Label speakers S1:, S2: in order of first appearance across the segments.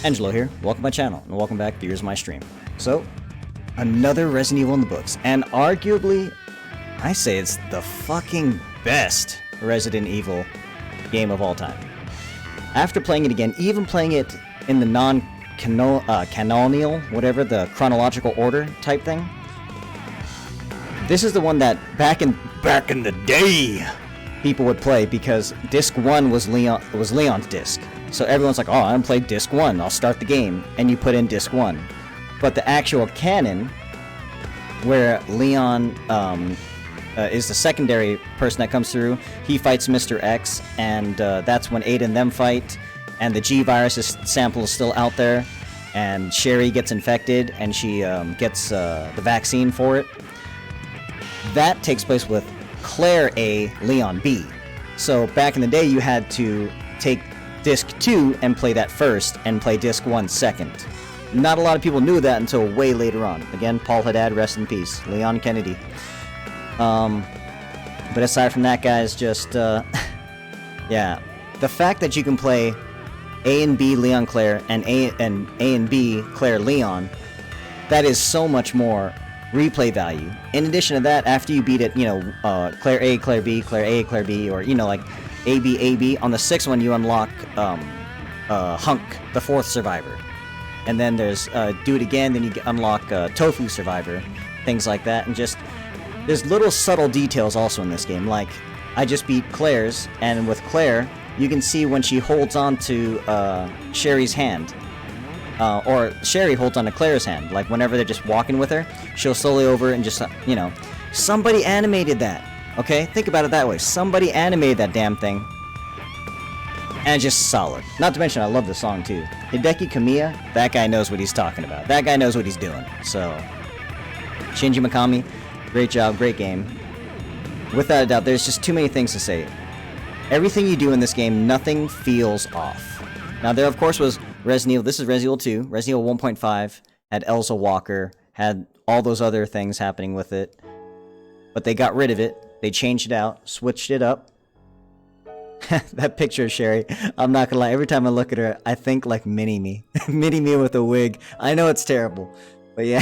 S1: Angelo here, welcome to my channel, and welcome back to Here's My Stream. So, another Resident Evil in the books, and arguably, I say it's the fucking best Resident Evil game of all time. After playing it again, even playing it in the non-canonical, whatever, the chronological order type thing, this is the one that back in the day, people would play because disc 1 was Leon's disc. So everyone's like, oh, I'm gonna play disc 1, I'll start the game, and you put in disc 1. But the actual canon, where Leon is the secondary person that comes through, he fights Mr. X, and that's when Ada and them fight, and the G-Virus sample is still out there, and Sherry gets infected, and she gets the vaccine for it. That takes place with Claire A, Leon B. So back in the day, you had to take Disc 2 and play that first, and play Disc 1 second. Not a lot of people knew that until way later on. Again, Paul Haddad, rest in peace. Leon Kennedy. But aside from that, guys, just, yeah. The fact that you can play A and B Leon Claire, and A and B Claire Leon, that is so much more replay value. In addition to that, after you beat it, you know, Claire A, Claire B, Claire A, Claire B, or, you know, like, AB, AB, on the 6th one you unlock Hunk, the 4th survivor. And then there's Do It Again, then you unlock Tofu Survivor, things like that, and just, there's little subtle details also in this game, like, I just beat Claire's, and with Claire, you can see when she holds on to Sherry's hand, or Sherry holds on to Claire's hand, like whenever they're just walking with her, she'll slowly over and just, you know, somebody animated that. Okay, think about it that way. Somebody animated that damn thing. And just solid. Not to mention, I love the song too. Hideki Kamiya, that guy knows what he's talking about. That guy knows what he's doing. So, Shinji Mikami, great job, great game. Without a doubt, there's just too many things to say. Everything you do in this game, nothing feels off. Now, there of course was Resident Evil. This is Resident Evil 2. Resident Evil 1.5 had Elsa Walker, had all those other things happening with it. But they got rid of it. They changed it out, switched it up. That picture of Sherry, I'm not gonna lie, every time I look at her, I think like Mini-Me. Mini-Me with a wig. I know it's terrible, but yeah.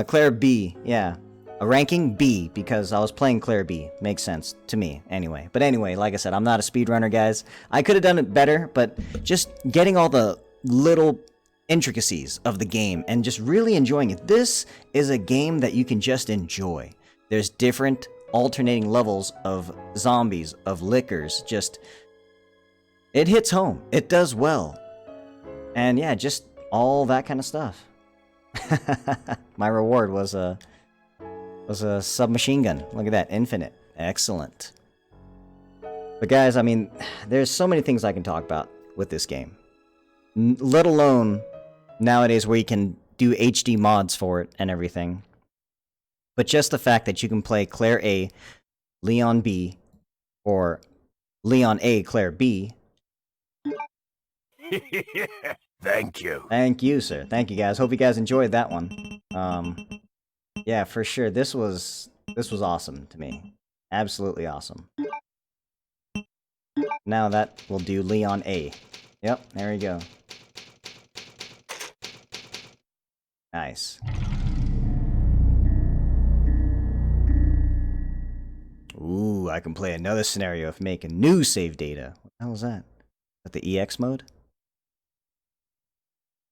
S1: Claire B, yeah. A ranking B, because I was playing Claire B. Makes sense to me, anyway. But anyway, like I said, I'm not a speedrunner, guys. I could have done it better, but just getting all the little intricacies of the game and just really enjoying it. This is a game that you can just enjoy. There's different alternating levels of zombies, of lickers, just, it hits home. It does well. And yeah, just all that kind of stuff. My reward was a submachine gun. Look at that, infinite. Excellent. But guys, I mean, there's so many things I can talk about with this game. Let alone nowadays where you can do HD mods for it and everything. But just the fact that you can play Claire A, Leon B, or Leon A, Claire B.
S2: Thank you.
S1: Thank you, sir. Thank you, guys. Hope you guys enjoyed that one. Yeah, for sure. This was awesome to me. Absolutely awesome. Now that will do Leon A. Yep, there we go. Nice. Ooh, I can play another scenario of making new save data. What the hell is that? Is that the EX mode?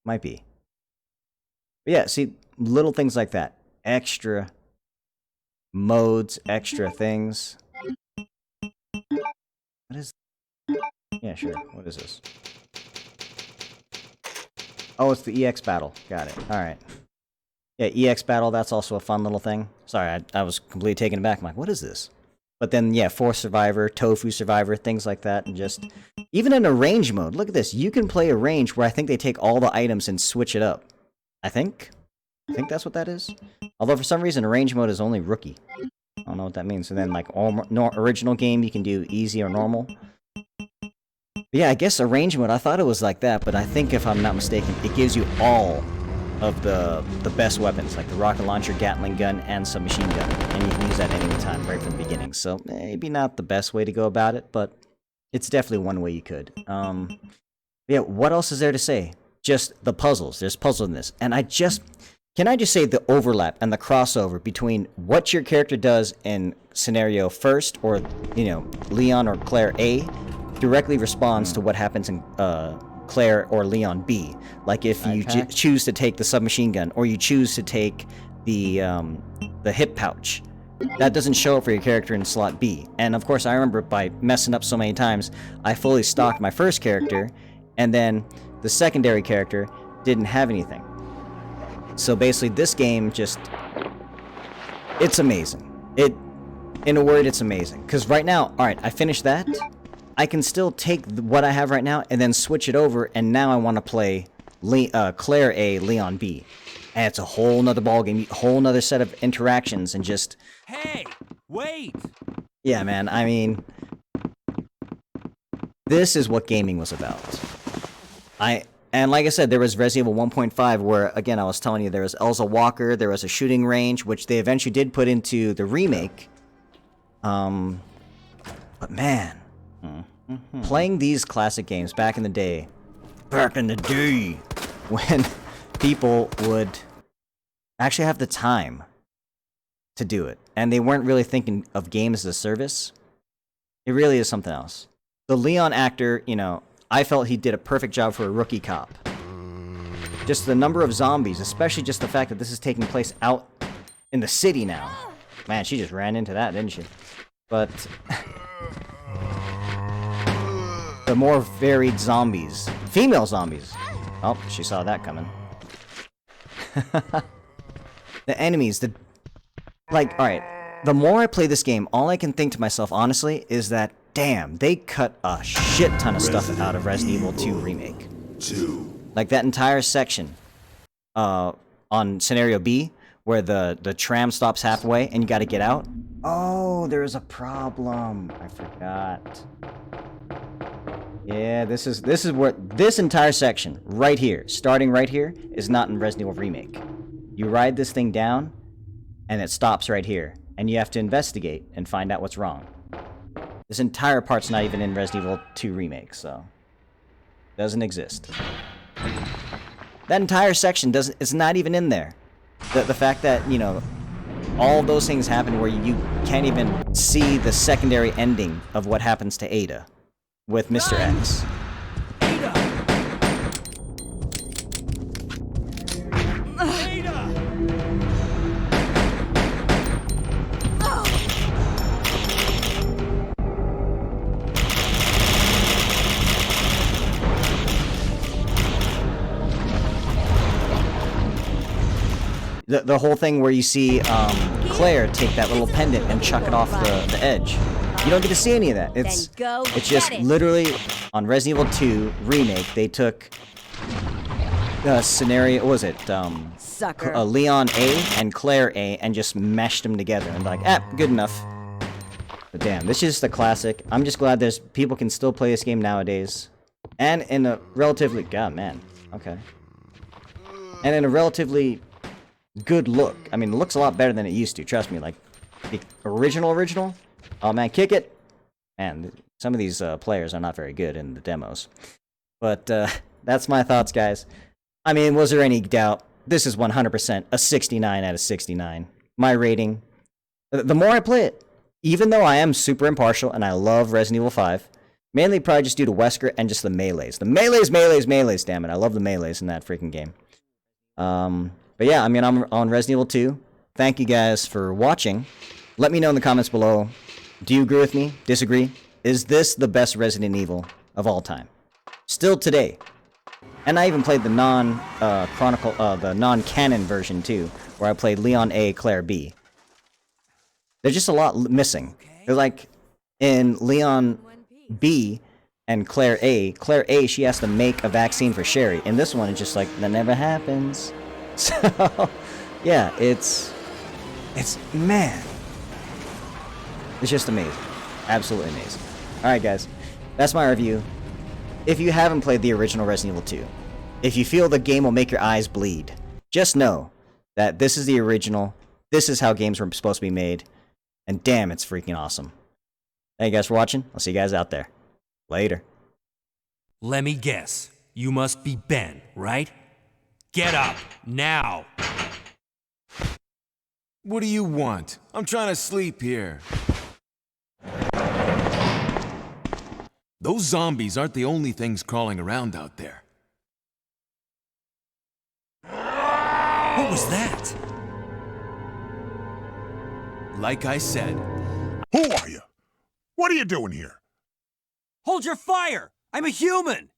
S1: Might be. But yeah, see, little things like that. Extra modes, extra things. What is... Yeah, sure. What is this? Oh, it's the EX battle. Got it. Alright. Yeah, EX battle, that's also a fun little thing. Sorry, I was completely taken aback. I'm like, what is this? But then, yeah, 4th Survivor, Tofu Survivor, things like that, and just... Even in arrange mode, look at this. You can play arrange where I think they take all the items and switch it up. I think that's what that is. Although for some reason, arrange mode is only rookie. I don't know what that means. So then, like, original game, you can do easy or normal. But yeah, I guess arrange mode, I thought it was like that, but I think if I'm not mistaken, it gives you all of the best weapons, like the rocket launcher, Gatling gun, and submachine gun. And you can use that any time right from the beginning. So maybe not the best way to go about it, but it's definitely one way you could. But Yeah, what else is there to say? Just the puzzles. There's puzzles in this. And can I just say the overlap and the crossover between what your character does in scenario first, or, Leon or Claire A, directly responds to what happens in Claire or Leon B. Like if you choose to take the submachine gun, or you choose to take the hip pouch, that doesn't show up for your character in slot B. And of course, I remember by messing up so many times, I fully stocked my first character, and then the secondary character didn't have anything. So basically, this game it's amazing. In a word, it's amazing. Because right now, alright, I finished that. I can still take what I have right now and then switch it over, and now I want to play Claire A, Leon B. And it's a whole nother ballgame, whole nother set of interactions, and just...
S3: Hey, wait!
S1: Yeah, man, I mean... This is what gaming was about. And like I said, there was Resident Evil 1.5, where, again, I was telling you, there was Elsa Walker, there was a shooting range, which they eventually did put into the remake. But man... Playing these classic games back in the day, when people would actually have the time to do it, and they weren't really thinking of games as a service, it really is something else. The Leon actor, I felt he did a perfect job for a rookie cop. Just the number of zombies, especially just the fact that this is taking place out in the city now. Man, she just ran into that, didn't she? But... the more varied zombies. Female zombies. Oh, she saw that coming. The enemies, alright. The more I play this game, all I can think to myself, honestly, is that, damn, they cut a shit ton of stuff out of Resident Evil 2 Remake. Like that entire section on Scenario B, where the tram stops halfway and you gotta get out. Oh, there's a problem. I forgot. Yeah, this is where this entire section right here, starting right here, is not in Resident Evil Remake. You ride this thing down, and it stops right here, and you have to investigate and find out what's wrong. This entire part's not even in Resident Evil 2 Remake, so doesn't exist. That entire section it's not even in there. The fact that, all those things happen where you can't even see the secondary ending of what happens to Ada with Mr. X.
S3: Ada!
S1: The whole thing where you see Claire take that little pendant and chuck it off the edge. You don't get to see any of that. It's just literally on Resident Evil 2 Remake, they took the scenario, what was it? Leon A and Claire A, and just meshed them together and like, good enough. But damn, this is just a classic. I'm just glad people can still play this game nowadays. And in a relatively, god man, okay. And in a relatively good look. I mean, it looks a lot better than it used to, trust me. Like, the original, oh man, kick it! And some of these players are not very good in the demos. But that's my thoughts, guys. I mean, was there any doubt? This is 100% a 69 out of 69. My rating. The more I play it, even though I am super impartial and I love Resident Evil 5, mainly probably just due to Wesker and just the melees. The melees, damn it. I love the melees in that freaking game. But yeah, I mean, I'm on Resident Evil 2. Thank you guys for watching. Let me know in the comments below. Do you agree with me? Disagree? Is this the best Resident Evil of all time? Still today. And I even played the the non-canon version too, where I played Leon A, Claire B. There's just a lot missing. They're like, in Leon B and Claire A, she has to make a vaccine for Sherry. In this one, it's just like, that never happens. So, yeah, man. It's just amazing. Absolutely amazing. Alright, guys. That's my review. If you haven't played the original Resident Evil 2, if you feel the game will make your eyes bleed, just know that this is the original, this is how games were supposed to be made, and damn, it's freaking awesome. Thank you guys for watching. I'll see you guys out there. Later.
S3: Let me guess. you must be Ben, right? Get up, now!
S4: What do you want? I'm trying to sleep here. Those zombies aren't the only things crawling around out there.
S3: What was that?
S4: Like I said,
S2: Who are you? What are you doing here?
S3: Hold your fire! I'm a human!